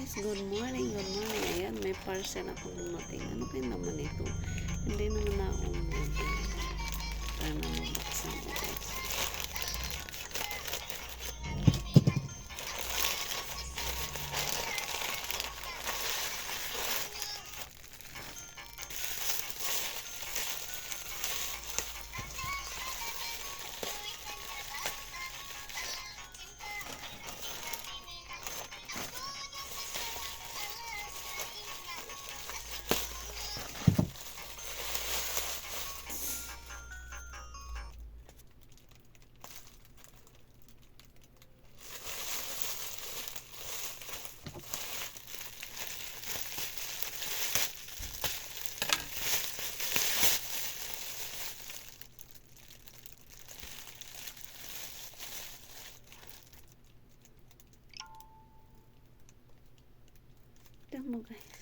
guys, good morning, good morning. Ayan, may parcel akong dumating. Ano kayo naman ito? Hindi naman na ako umorder. Para mabuksan ko guys. Tignan mo guys.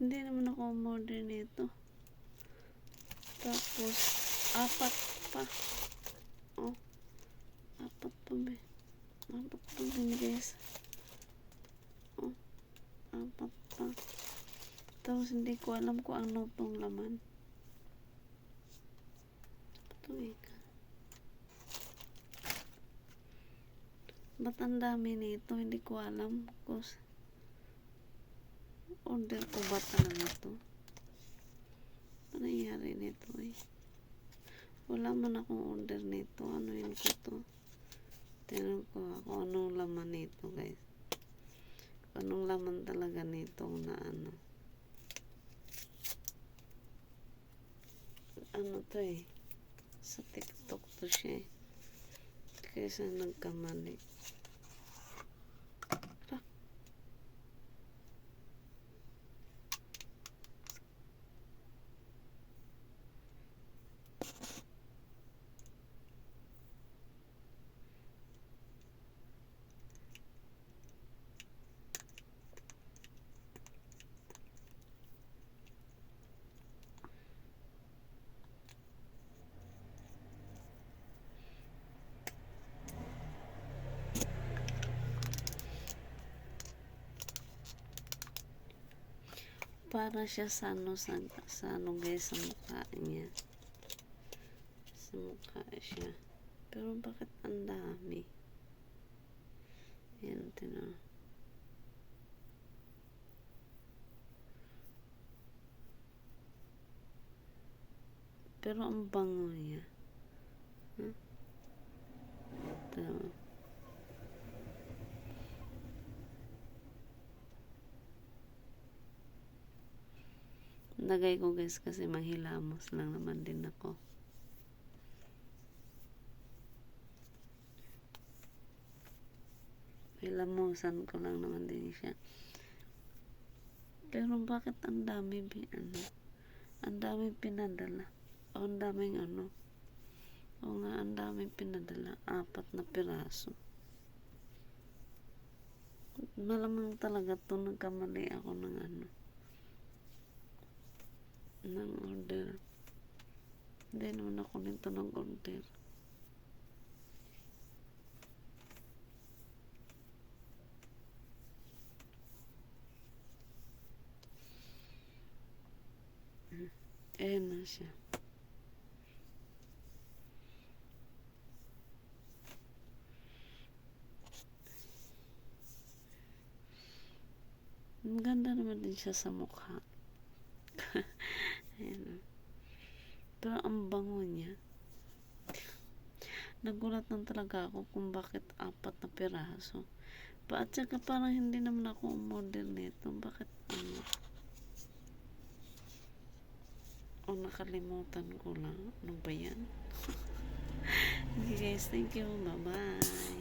Hindi naman ako umorder nito. Tapos, apat pa. Oh, apat pa ba? Apat pa din guys. Oh, apat pa. Tapos, hindi ko alam kung ano tong laman. Ito ika. Ba't ang dami nito? Hindi ko alam. Kasi, order ko ba talaga ito? Ano nangyari nito eh? Wala man akong order nito. Ano yun ko to? Tingnan ko ako anong laman nito guys. Anong laman talaga nito na ano. Ano to eh? Sa TikTok to siya eh. Kaysa nagkamali. Para siya sa ano guys, sa mukha niya. Sa mukha siya. Pero bakit ang dami? Yan, tinan. Pero ang bango niya. Huh? Ito. Lagay ko guys kasi manghilamos lang naman din ako. Hilamusan ko lang naman din siya. Pero bakit ang dami ano? Ang daming pinadala. O ang daming ano? O nga ang daming pinadala. 4 na piraso. Malamang talaga to nagkamali ako ng ano. Ng order. Hindi naman ako nito nag-order. Ayan na siya. Maganda naman din siya sa mukha. Ayan. Pero ang bango niya. Nagulat lang talaga ako kung bakit 4 na piraso. At saka parang hindi naman ako umorder nito. Bakit ano? O nakalimutan ko lang. Ano ba yan? Okay guys, thank you. Bye bye.